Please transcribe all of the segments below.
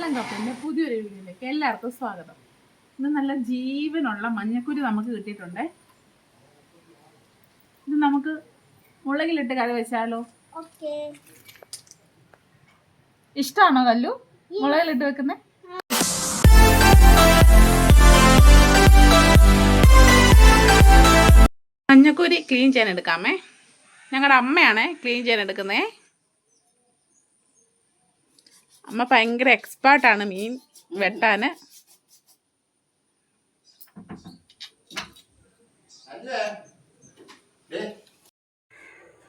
കപ്പലിന്റെ പുതിയൊരു വീഡിയോയിലേക്ക് എല്ലാവർക്കും സ്വാഗതം. ഇന്ന് നല്ല ജീവനുള്ള മഞ്ഞക്കുരു നമുക്ക് കിട്ടിയിട്ടുണ്ട്. ഇത് നമുക്ക് മുളകിലിട്ട് കറി വെച്ചാലോ? ഇഷ്ടമാണോ കല്ലു മുളകിലിട്ട് വെക്കുന്നത്? മഞ്ഞക്കുരി ക്ലീൻ ചെയ്യാൻ എടുക്കാമേ. ഞങ്ങളുടെ അമ്മയാണ് ക്ലീൻ ചെയ്യാൻ എടുക്കുന്നത്. അമ്മ ഭയങ്കര എക്സ്പേർട്ടാണ് മീൻ വെട്ടാൻ.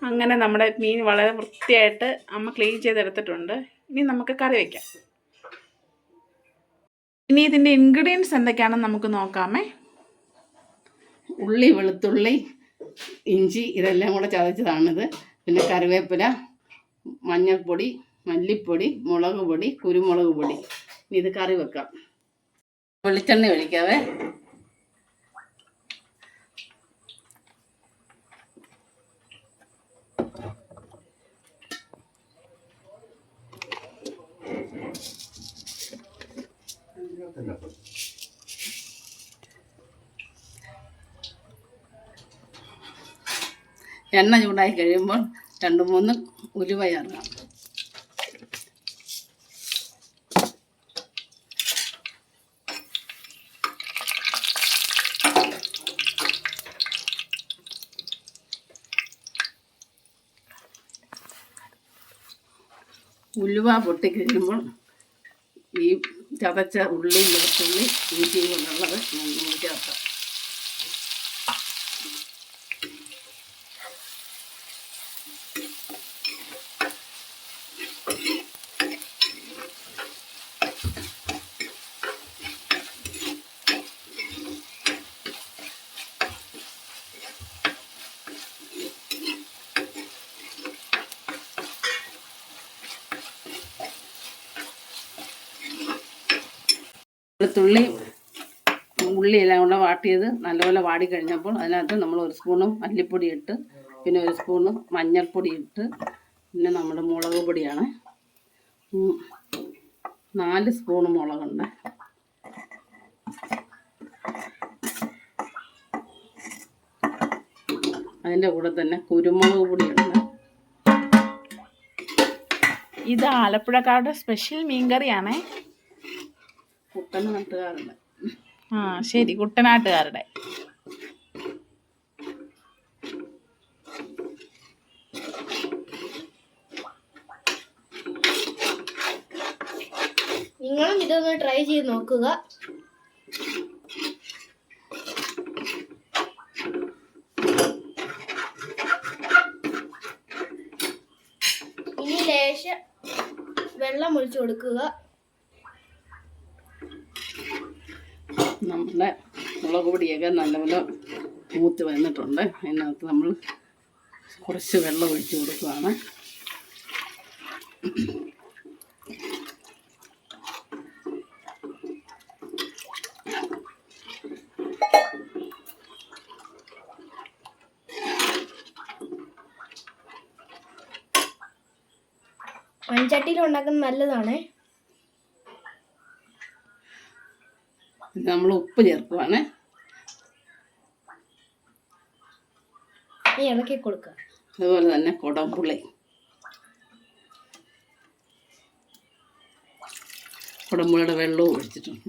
അങ്ങനെ നമ്മുടെ മീൻ വളരെ വൃത്തിയായിട്ട് അമ്മ ക്ലീൻ ചെയ്തെടുത്തിട്ടുണ്ട്. ഇനി നമുക്ക് കറി വയ്ക്കാം. ഇനി ഇതിൻ്റെ ഇൻഗ്രീഡിയൻസ് എന്തൊക്കെയാണെന്ന് നമുക്ക് നോക്കാമേ. ഉള്ളി, വെളുത്തുള്ളി, ഇഞ്ചി ഇതെല്ലാം കൂടെ ചതച്ചതാണിത്. പിന്നെ കറിവേപ്പില, മഞ്ഞൾപ്പൊടി, മല്ലിപ്പൊടി, മുളക് പൊടി, കുരുമുളക് പൊടി. ഇനി ഇത് കറി വെക്കാം. വെളിച്ചെണ്ണ ഒഴിക്കാവേ. എണ്ണ ചൂടായി കഴിയുമ്പോൾ 2-3 ഉലുവ ചേർക്കാം. ഉലുവ പൊട്ടിക്കഴിയുമ്പോൾ ഈ ചതച്ച ഉള്ളി, വെളുത്തുള്ളി, ഇഞ്ചി കൊണ്ടുള്ളത് നമ്മൾ ചേർക്കാം. വെളുത്തുള്ളി, ഉള്ളിയെല്ലാം കൂടെ വാട്ടിയത് നല്ലപോലെ വാടിക്കഴിഞ്ഞപ്പോൾ അതിനകത്ത് നമ്മൾ 1 സ്പൂണ് മല്ലിപ്പൊടി ഇട്ട്, പിന്നെ 1 സ്പൂണ് മഞ്ഞൾപ്പൊടി ഇട്ട്, പിന്നെ നമ്മുടെ മുളക് പൊടിയാണ് 4 സ്പൂണ് മുളകുണ്ട്. അതിൻ്റെ കൂടെ തന്നെ കുരുമുളക് പൊടിയുണ്ട്. ഇത് ആലപ്പുഴക്കാരുടെ സ്പെഷ്യൽ മീൻകറിയാണേ. കുട്ടനാട്ടുകാരുടെ. ശരി, കുട്ടനാട്ടുകാരുടെ. നിങ്ങളും ഇതൊന്ന് ട്രൈ ചെയ്ത് നോക്കുക. ഇനി ലേശം വെള്ളം ഒഴിച്ചു കൊടുക്കുക. നമ്മുടെ മുളക് പൊടിയൊക്കെ നല്ലപോലെ മൂത്ത് വന്നിട്ടുണ്ട്. അതിനകത്ത് നമ്മൾ കുറച്ച് വെള്ളം ഒഴിച്ച് കൊടുക്കുകയാണ്. മൺചട്ടിയിൽ ഉണ്ടാക്കുന്നത് നല്ലതാണ്. നമ്മൾ ഉപ്പ് ചേർക്കുവാണ്. ഇളക്കി കൊടുക്കുക. അതുപോലെ തന്നെ കുടംപുളിയുടെ വെള്ളവും ഒഴിച്ചിട്ടുണ്ട്.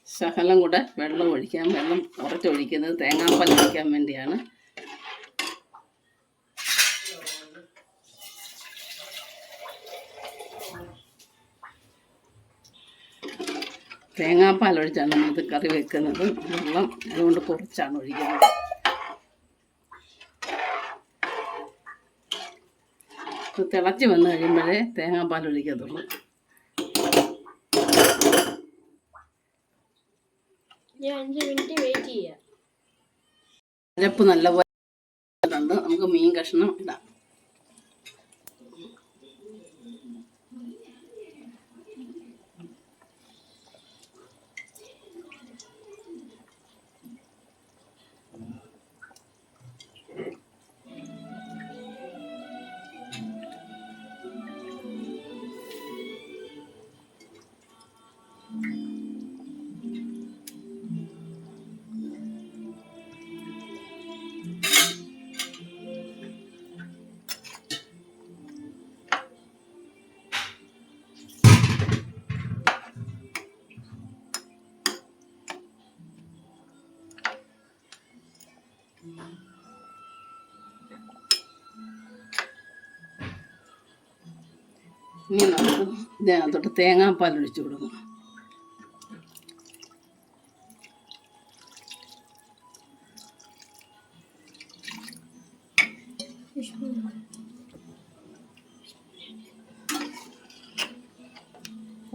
ശകലം കൂടെ വെള്ളം ഒഴിക്കാം. വെള്ളം കുറച്ചൊഴിക്കുന്നത് തേങ്ങാപ്പാൽ ഒഴിക്കാൻ വേണ്ടിയാണ്. തേങ്ങാപ്പാൽ ഒഴിച്ചാണ് നമ്മളിത് കറി വെക്കുന്നത്. വെള്ളം അതുകൊണ്ട് കുറച്ചാണ് ഒഴിക്കുന്നത്. തിളച്ച് വന്നു കഴിയുമ്പോഴേ തേങ്ങാപ്പാൽ ഒഴിക്കത്തുള്ളൂ. ഞാൻ 5 മിനിറ്റ് വെയിറ്റ് ചെയ്യാം. അരപ്പ് നല്ലപോലെ നമുക്ക് മീൻ കഷ്ണം ഇടാം. ഇനി നമുക്ക് ഇതിനകത്തോട്ട് തേങ്ങാപ്പാൽ ഒഴിച്ചു കൊടുക്കണം.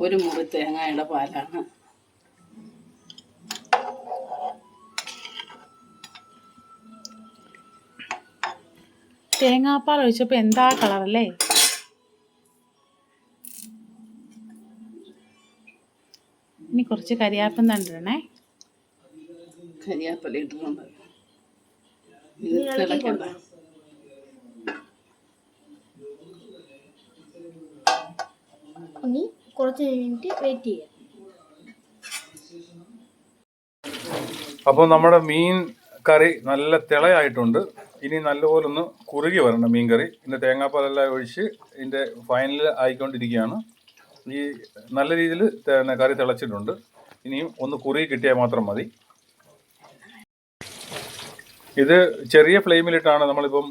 ഒരു മുറി തേങ്ങയുടെ പാലാണ്. തേങ്ങാപ്പാൽ ഒഴിച്ചപ്പോൾ എന്താ കളറല്ലേ? ഇനി കുറച്ച് കരിയാപ്പം തണ്ടിടണേ. കരിയാപ്പല ഇട്ടിട്ടുണ്ട്. ഇത് തിളക്കണ്ട. ഇനി കുറച്ച് മിനിറ്റ് വെയിറ്റ് ചെയ്യാം. അപ്പോൾ നമ്മുടെ മീൻ കറി നല്ല തിളയായിട്ടുണ്ട്. ഇനി നല്ലപോലെ ഒന്ന് കുറുകി വരണം മീൻ കറി. ഇതിൻ്റെ തേങ്ങാപ്പാലെല്ലാം ഒഴിച്ച് ഇതിൻ്റെ ഫൈനൽ ആയിക്കൊണ്ടിരിക്കുകയാണ്. ഈ നല്ല രീതിയിൽ കറി തിളച്ചിട്ടുണ്ട്. ഇനിയും ഒന്ന് കുറുകി കിട്ടിയാൽ മാത്രം മതി. ഇത് ചെറിയ ഫ്ലെയിമിലിട്ടാണ് നമ്മളിപ്പം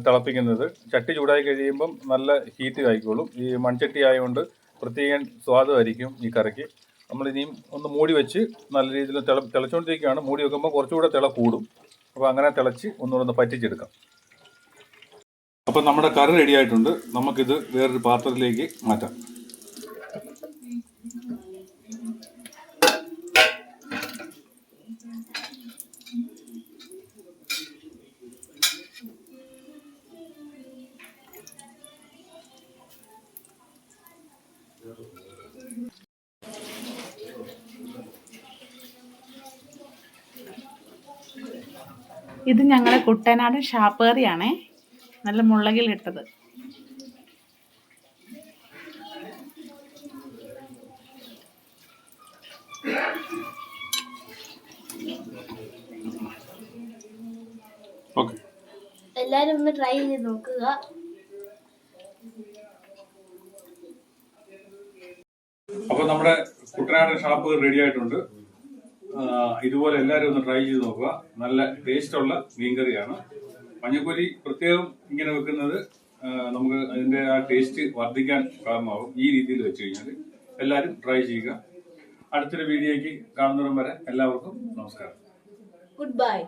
തിളപ്പിക്കുന്നത്. ചട്ടി ചൂടായി കഴിയുമ്പം നല്ല ഹീറ്റ് ആയിക്കോളും. ഈ മൺചട്ടി ആയതുകൊണ്ട് പ്രത്യേകം സ്വാദമായിരിക്കും ഈ കറിക്ക്. നമ്മളിനിയും ഒന്ന് മൂടി വെച്ച് നല്ല രീതിയിൽ തിളച്ചുകൊണ്ടിരിക്കുകയാണ്. മൂടി വെക്കുമ്പോൾ കുറച്ചുകൂടെ തിള കൂടും. അപ്പോൾ അങ്ങനെ തിളച്ച് ഒന്നുകൂടെ പറ്റിച്ചെടുക്കാം. അപ്പം നമ്മുടെ കറി റെഡി ആയിട്ടുണ്ട്. നമുക്കിത് വേറൊരു പാത്രത്തിലേക്ക് മാറ്റാം. ഇത് ഞങ്ങളുടെ കുട്ടനാടൻ ഷാപ്പ് കറിയാണേ, നല്ല മുളകിലിട്ടത്. എല്ലാരും ഒന്ന് ട്രൈ ചെയ്ത് നോക്കുക. അപ്പോൾ നമ്മുടെ കുട്ടനാടൻ ഷാപ്പ് റെഡി ആയിട്ടുണ്ട്. ഇതുപോലെ എല്ലാവരും ഒന്ന് ട്രൈ ചെയ്ത് നോക്കുക. നല്ല ടേസ്റ്റുള്ള മീൻകറിയാണ്. മഞ്ഞപ്പൊരി പ്രത്യേകം ഇങ്ങനെ വെക്കുന്നത് നമുക്ക് അതിൻ്റെ ആ ടേസ്റ്റ് വർദ്ധിക്കാൻ കാരണമാകും. ഈ രീതിയിൽ വെച്ച് കഴിഞ്ഞാൽ എല്ലാവരും ട്രൈ ചെയ്യുക. അടുത്തൊരു വീഡിയോയ്ക്ക് കാണുന്നവരും വരെ എല്ലാവർക്കും നമസ്കാരം. Good bye.